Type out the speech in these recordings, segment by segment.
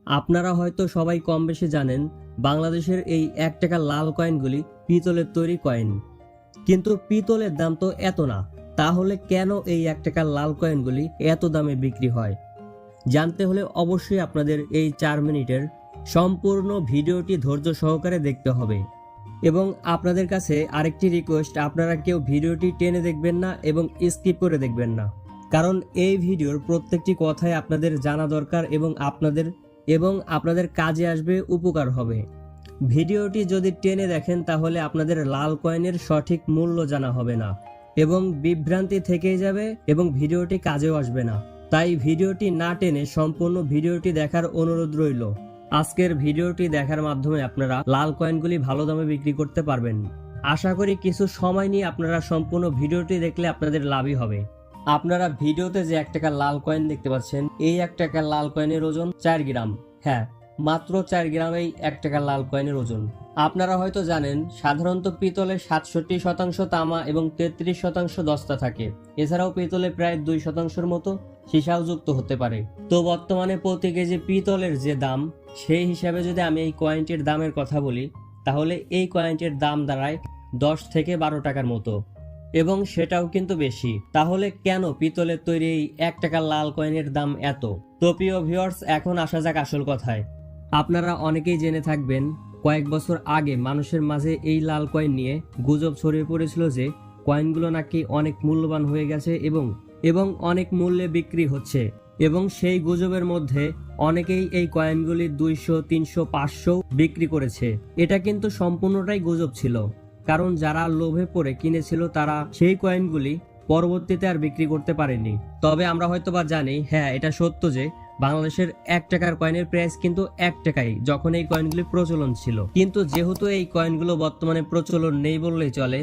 আপনারা হয়তো সবাই কম বেশি জানেন বাংলাদেশের এই 1 টাকার লাল কয়েনগুলি পিতলের তৈরি কয়েন, কিন্তু পিতলের দাম তো এত না। তাহলে কেন এই 1 টাকার লাল কয়েনগুলি এত দামে বিক্রি হয়? জানতে হলে অবশ্যই আপনাদের এই 4 মিনিটের সম্পূর্ণ ভিডিওটি ধৈর্য সহকারে দেখতে হবে। এবং আপনাদের কাছে আরেকটি রিকোয়েস্ট, আপনারা কেউ ভিডিওটি টেনে দেখবেন না এবং স্কিপ করে দেখবেন না, কারণ এই ভিডিওর প্রত্যেকটি কথাই আপনাদের জানা দরকার এবং আপনাদের কাজে আসবে, উপকার হবে। ভিডিওটি যদি টেনে দেখেন তাহলে আপনাদের লাল কয়েনের সঠিক মূল্য জানা হবে না এবং বিভ্রান্তি থেকেই যাবে এবং ভিডিওটি কাজেও আসবে না। তাই ভিডিওটি না টেনে সম্পূর্ণ ভিডিওটি দেখার অনুরোধ রইল। আজকের ভিডিওটি দেখার মাধ্যমে আপনারা লাল কয়েনগুলি ভালো দামে বিক্রি করতে পারবেন। আশা করি কিছু সময় নিয়ে আপনারা সম্পূর্ণ ভিডিওটি দেখলে আপনাদের লাভই হবে। আপনারা ভিডিওতে যে 1 টাকার লাল কয়েন দেখতে পাচ্ছেন, এই 1 টাকার লাল কয়েনের ওজন 4 গ্রাম। হ্যাঁ, মাত্র 4 গ্রাম এই 1 টাকার লাল কয়েনের ওজন। আপনারা হয়তো জানেন সাধারণত পিতলে 67% তামা এবং 33% দস্তা থাকে। এছাড়াও পিতলে প্রায় 2%-র মতো সীসাও যুক্ত হতে পারে। তো বর্তমানে প্রতি কেজি পিতলের যে দাম, সেই হিসাবে যদি আমি এই কয়েনটির দামের কথা বলি, তাহলে এই কয়েনটির দাম দাঁড়ায় 10 থেকে 12 টাকার মতো, এবং সেটাও কিন্তু বেশি। তাহলে কেন পিতলের তৈরি এই 1 টাকার লাল কয়েনের দাম এত? তো প্রিয় ভিউয়ার্স, এখন আসা যাক আসল কথায়। আপনারা অনেকেই জেনে থাকবেন কয়েক বছর আগে মানুষের মাঝে এই লাল কয়েন নিয়ে গুজব ছড়িয়ে পড়েছিল যে কয়েনগুলো নাকি অনেক মূল্যবান হয়ে গেছে এবং অনেক মূল্যে বিক্রি হচ্ছে, এবং সেই গুজবের মধ্যে অনেকেই এই কয়েনগুলি 200, 300, 500 বিক্রি করেছে। এটা কিন্তু সম্পূর্ণটাই গুজব ছিল, কারণ যারা লোভে পড়ে কিনেছিল তারা সেই কয়েনগুলি পরবর্তীতে আর বিক্রি করতে পারেনি। তবে আমরা হয়তোবা জানি, হ্যাঁ, এটা সত্য যে বাংলাদেশের 1 টাকার কয়েনের প্রাইস কিন্তু 1 টাকাই যখন এই কয়েনগুলি প্রচলন ছিল। কিন্তু যেহেতু এই কয়েনগুলো বর্তমানে প্রচলন নেই বললেই চলে,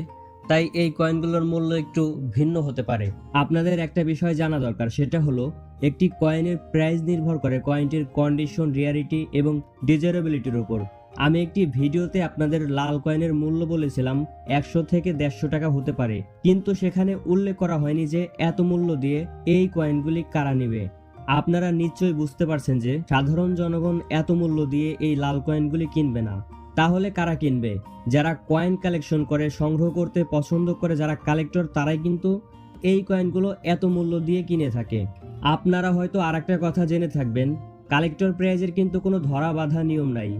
তাই এই কয়েনগুলোর মূল্য একটু ভিন্ন হতে পারে। আপনাদের একটা বিষয় জানা দরকার, সেটা হলো একটি কয়েনের প্রাইস নির্ভর করে কয়েনটির কন্ডিশন, রিয়ারিটি এবং ডিজারেবিলিটির উপর। আমি একটি ভিডিওতে আপনাদের লাল কয়েনের মূল্য বলেছিলাম 100 থেকে 150 টাকা হতে পারে, কিন্তু সেখানে উল্লেখ করা হয়নি যে এত মূল্য দিয়ে এই কয়েনগুলি কারা নেবে। আপনারা নিশ্চয়ই বুঝতে পারছেন যে সাধারণ জনগণ এত মূল্য দিয়ে এই লাল কয়েনগুলি কিনবে না। তাহলে কারা কিনবে? যারা কয়েন কালেকশন করে, সংগ্রহ করতে পছন্দ করে, যারা কালেক্টর, তারাই কিন্তু এই কয়েনগুলো এত মূল্য দিয়ে কিনে থাকে। আপনারা হয়তো আরেকটা কথা জেনে থাকবেন, কালেক্টর প্রাইজের কিন্তু কোনো ধরা বাঁধা নিয়ম নাই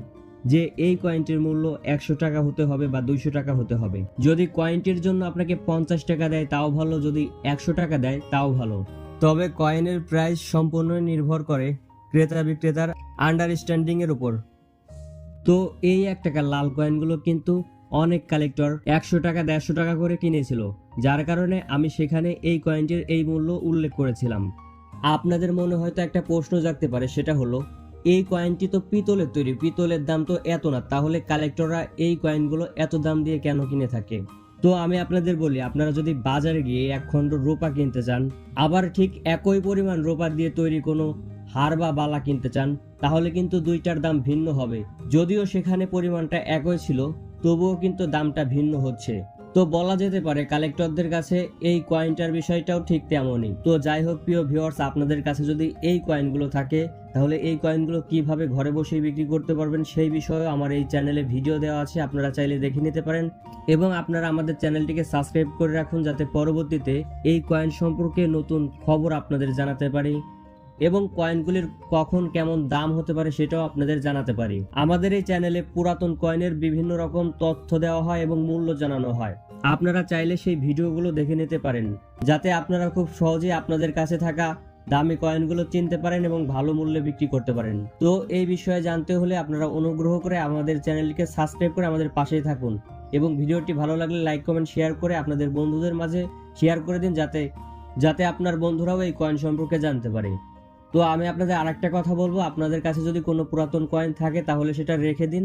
যে এই কয়েনটির মূল্য 100 টাকা হতে হবে বা 200 টাকা হতে হবে। যদি কয়েনটির জন্য আপনাকে 50 টাকা দেয় তাও ভালো, যদি 100 টাকা দেয় তাও ভালো। তবে কয়েনের প্রাইস সম্পূর্ণ নির্ভর করে ক্রেতা বিক্রেতার আন্ডারস্ট্যান্ডিং এর উপর। তো এই 1 টাকার লাল কয়েনগুলো কিন্তু অনেক কালেক্টর 100 টাকা, 150 টাকা করে কিনেছিল, যার কারণে আমি সেখানে এই কয়েনটির এই মূল্য উল্লেখ করেছিলাম। আপনাদের মনে হয়তো একটা প্রশ্ন জাগতে পারে, সেটা হলো এই কয়েনটি তো পিতলের তৈরি, পিতলের দাম তো এত না, তাহলে কালেক্টররা এই কয়েনগুলো এত দাম দিয়ে কেন কিনে থাকে? তো আমি আপনাদের বলি, আপনারা যদি বাজারে গিয়ে 1 খণ্ড রূপা কিনতে চান, আবার ঠিক একই পরিমাণ রূপা দিয়ে তৈরি কোনো হার বা বালা কিনতে চান, তাহলে কিন্তু দুইটার দাম ভিন্ন হবে। যদিও সেখানে পরিমাণটা একই ছিল, তবুও কিন্তু দামটা ভিন্ন হচ্ছে। তো বলা যেতে পারে কালেক্টরদের কাছে এই কয়েনটার বিষয়টাও ঠিক তেমনই। তো যাই হোক প্রিয় ভিউয়ার্স, আপনাদের কাছে যদি এই কয়েনগুলো থাকে, তাহলে এই কয়েনগুলো কিভাবে ঘরে বসেই বিক্রি করতে পারবেন সেই বিষয়ে আমার এই চ্যানেলে ভিডিও দেওয়া আছে, আপনারা চাইলে দেখে নিতে পারেন। এবং আপনারা আমাদের চ্যানেলটিকে সাবস্ক্রাইব করে রাখুন, যাতে পরবর্তীতে এই কয়েন সম্পর্কে নতুন খবর আপনাদের জানাতে পারি এবং কয়েনগুলির কখন কেমন দাম হতে পারে সেটাও আপনাদের জানাতে পারি। আমাদের এই চ্যানেলে পুরাতন কয়েনের বিভিন্ন রকম তথ্য দেওয়া হয় এবং মূল্য জানানো হয়। আপনারা চাইলে সেই ভিডিওগুলো দেখে নিতে পারেন, যাতে আপনারা খুব সহজে আপনাদের কাছে থাকা দামি কয়েনগুলো চিনতে পারেন এবং ভালো মূল্যে বিক্রি করতে পারেন। তো এই বিষয়ে জানতে হলে আপনারা অনুগ্রহ করে আমাদের চ্যানেলটিকে সাবস্ক্রাইব করে আমাদের পাশেই থাকুন এবং ভিডিওটি ভালো লাগলে লাইক, কমেন্ট, শেয়ার করে আপনাদের বন্ধুদের মাঝে শেয়ার করে দিন, যাতে আপনার বন্ধুরাও এই কয়েন সম্পর্কে জানতে পারে। তো আমি আপনাদের আরেকটা কথা বলবো, আপনাদের কাছে যদি কোনো পুরাতন কয়েন থাকে তাহলে সেটা রেখে দিন।